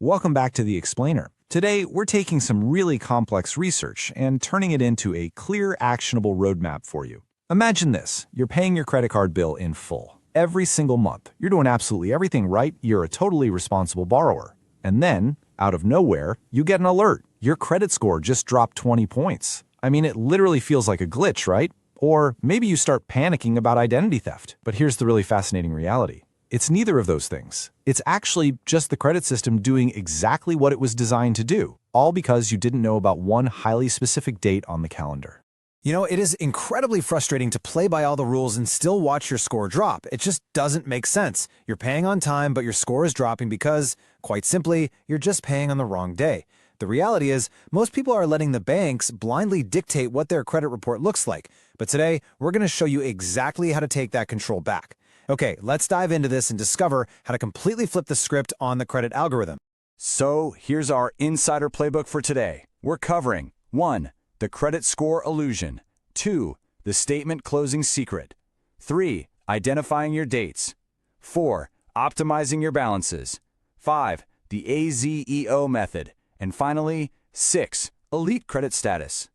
Welcome back to The Explainer. Today, we're taking some really complex research and turning it into a clear, actionable roadmap for you. Imagine this. You're paying your credit card bill in full. Every single month. You're doing absolutely everything right. You're a totally responsible borrower. And then, out of nowhere, you get an alert. Your credit score just dropped 20 points. I mean, it literally feels like a glitch, right? Or maybe you start panicking about identity theft. But here's the really fascinating reality. It's neither of those things. It's actually just the credit system doing exactly what it was designed to do, all because you didn't know about one highly specific date on the calendar. You know, it is incredibly frustrating to play by all the rules and still watch your score drop. It just doesn't make sense. You're paying on time, but your score is dropping because, quite simply, you're just paying on the wrong day. The reality is, most people are letting the banks blindly dictate what their credit report looks like. But today, we're going to show you exactly how to take that control back. Okay, let's dive into this and discover how to completely flip the script on the credit algorithm. So here's our insider playbook for today. We're covering 1. The credit score illusion. 2. The statement closing secret. 3. Identifying your dates. 4. Optimizing your balances. 5. The AZEO method. And finally, 6. Elite credit status.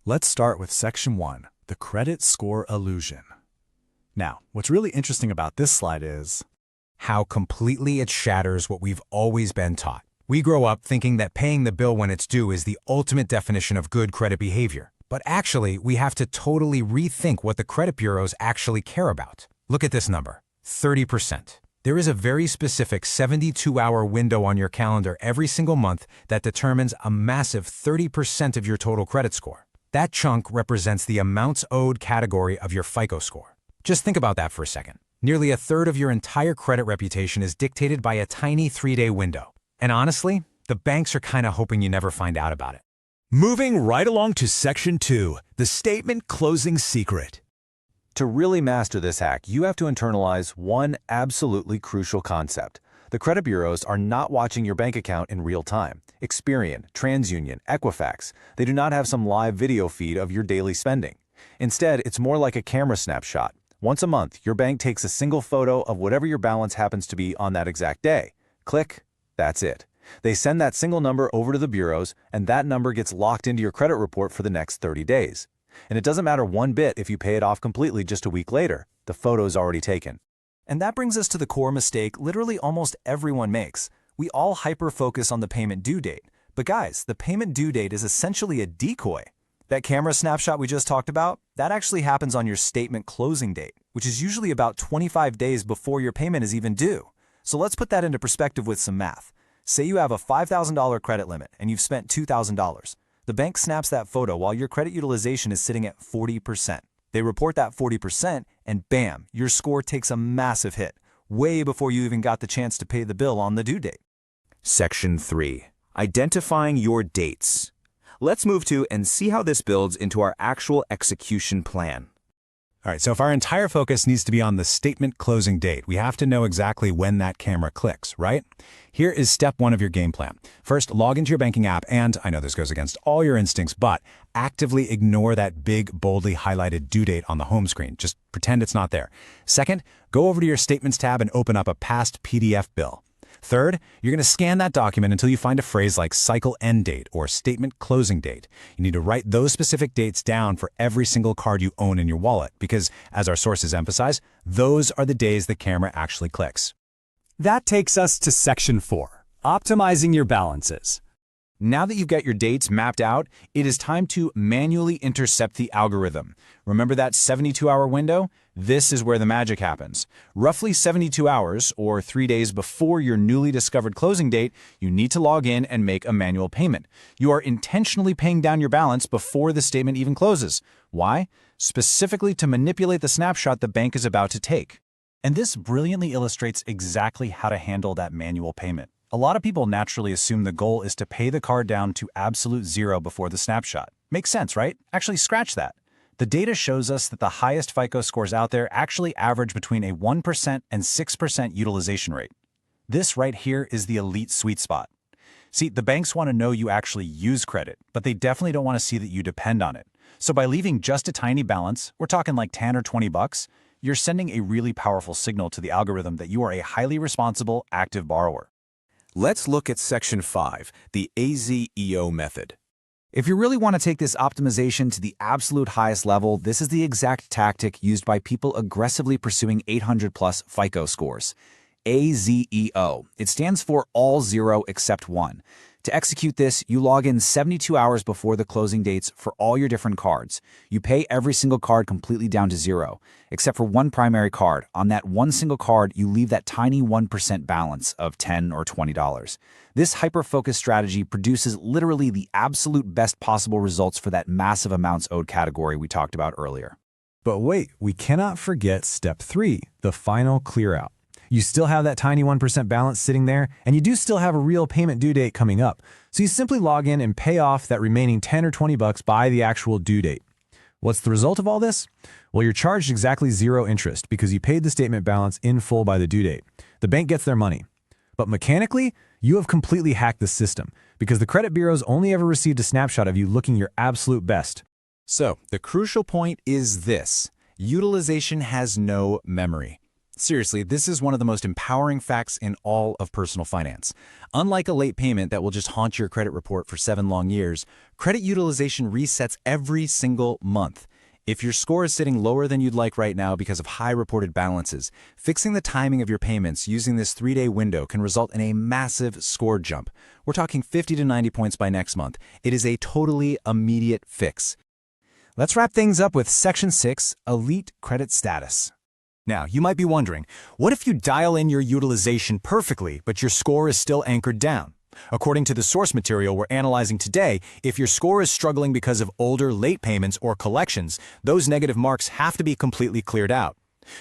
Let's start with Section 1, the credit score illusion. Now, what's really interesting about this slide is How completely it shatters what we've always been taught. We grow up thinking that paying the bill when it's due is the ultimate definition of good credit behavior. But actually, we have to totally rethink what the credit bureaus actually care about. Look at this number, 30%. There is a very specific 72-hour window on your calendar every single month that determines a massive 30% of your total credit score. That chunk represents the amounts owed category of your FICO score. Just think about that for a second. Nearly a third of your entire credit reputation is dictated by a tiny 3-day window. And honestly, the banks are kind of hoping you never find out about it. moving right along to Section 2, the statement closing secret. To really master this hack, you have to internalize one absolutely crucial concept. The credit bureaus are not watching your bank account in real time. Experian, TransUnion, Equifax, they do not have some live video feed of your daily spending. Instead, it's more like a camera snapshot. Once a month, your bank takes a single photo of whatever your balance happens to be on that exact day. Click, that's it. They send that single number over to the bureaus, and that number gets locked into your credit report for the next 30 days. And it doesn't matter one bit if you pay it off completely just a week later. The photo's already taken. And that brings us to the core mistake literally almost everyone makes. We all hyper-focus on the payment due date. But guys, the payment due date is essentially a decoy. That camera snapshot we just talked about, that actually happens on your statement closing date, which is usually about 25 days before your payment is even due. So let's put that into perspective with some math. Say you have a $5,000 credit limit and you've spent $2,000. The bank snaps that photo while your credit utilization is sitting at 40%. They report that 40% and bam, your score takes a massive hit, way before you even got the chance to pay the bill on the due date. Section 3. Identifying your dates. Let's move to and see how this builds into our actual execution plan. All right, so if our entire focus needs to be on the statement closing date, we have to know exactly when that camera clicks, right? Here is step 1 of your game plan. First, log into your banking app and, I know this goes against all your instincts, but actively ignore that big, boldly highlighted due date on the home screen. Just pretend it's not there. Second, go over to your Statements tab and open up a past PDF bill. Third, you're going to scan that document until you find a phrase like cycle end date or statement closing date. You need to write those specific dates down for every single card you own in your wallet because, as our sources emphasize, those are the days the camera actually clicks. That takes us to Section 4, optimizing your balances. Now that you've got your dates mapped out, it is time to manually intercept the algorithm. Remember that 72-hour window? This is where the magic happens. Roughly 72 hours, or 3 days before your newly discovered closing date, you need to log in and make a manual payment. You are intentionally paying down your balance before the statement even closes. Why? Specifically to manipulate the snapshot the bank is about to take. And this brilliantly illustrates exactly how to handle that manual payment. A lot of people naturally assume the goal is to pay the card down to absolute zero before the snapshot. Makes sense, right? Actually, scratch that. The data shows us that the highest FICO scores out there actually average between a 1% and 6% utilization rate. This right here is the elite sweet spot. See, the banks want to know you actually use credit, but they definitely don't want to see that you depend on it. So by leaving just a tiny balance, we're talking like 10 or 20 bucks, you're sending a really powerful signal to the algorithm that you are a highly responsible, active borrower. Let's look at Section 5, the AZEO method. If you really want to take this optimization to the absolute highest level, this is the exact tactic used by people aggressively pursuing 800-plus FICO scores. AZEO. It stands for all zero except one. To execute this, you log in 72 hours before the closing dates for all your different cards. You pay every single card completely down to zero, except for one primary card. On that one single card, you leave that tiny 1% balance of $10 or $20. This hyper-focused strategy produces literally the absolute best possible results for that massive amounts owed category we talked about earlier. But wait, we cannot forget step 3, the final clear out. You still have that tiny 1% balance sitting there, and you do still have a real payment due date coming up. So you simply log in and pay off that remaining $10 or $20 by the actual due date. What's the result of all this? Well, you're charged exactly zero interest because you paid the statement balance in full by the due date. The bank gets their money. But mechanically, you have completely hacked the system because the credit bureaus only ever received a snapshot of you looking your absolute best. So, the crucial point is this: utilization has no memory. Seriously, this is one of the most empowering facts in all of personal finance. Unlike a late payment that will just haunt your credit report for 7 long years, credit utilization resets every single month. If your score is sitting lower than you'd like right now because of high reported balances, fixing the timing of your payments using this 3-day window can result in a massive score jump. We're talking 50 to 90 points by next month. It is a totally immediate fix. Let's wrap things up with Section 6, Elite Credit Status. Now, you might be wondering, what if you dial in your utilization perfectly, but your score is still anchored down? According to the source material we're analyzing today, if your score is struggling because of older late payments or collections, those negative marks have to be completely cleared out.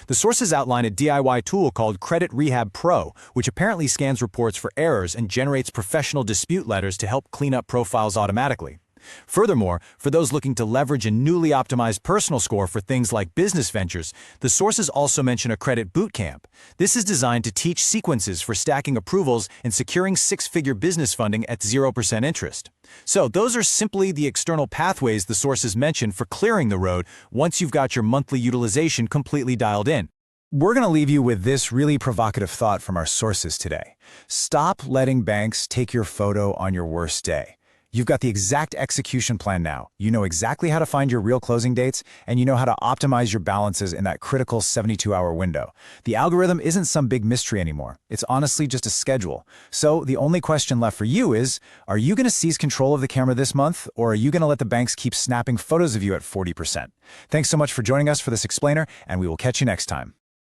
The sources outline a DIY tool called Credit Rehab Pro, which apparently scans reports for errors and generates professional dispute letters to help clean up profiles automatically. Furthermore, for those looking to leverage a newly optimized personal score for things like business ventures, the sources also mention a credit bootcamp. This is designed to teach sequences for stacking approvals and securing 6-figure business funding at 0% interest. So those are simply the external pathways the sources mention for clearing the road once you've got your monthly utilization completely dialed in. We're going to leave you with this really provocative thought from our sources today. Stop letting banks take your photo on your worst day. You've got the exact execution plan now. You know exactly how to find your real closing dates, and you know how to optimize your balances in that critical 72-hour window. The algorithm isn't some big mystery anymore. It's honestly just a schedule. So the only question left for you is, are you going to seize control of the camera this month, or are you going to let the banks keep snapping photos of you at 40%? Thanks so much for joining us for this explainer, and we will catch you next time.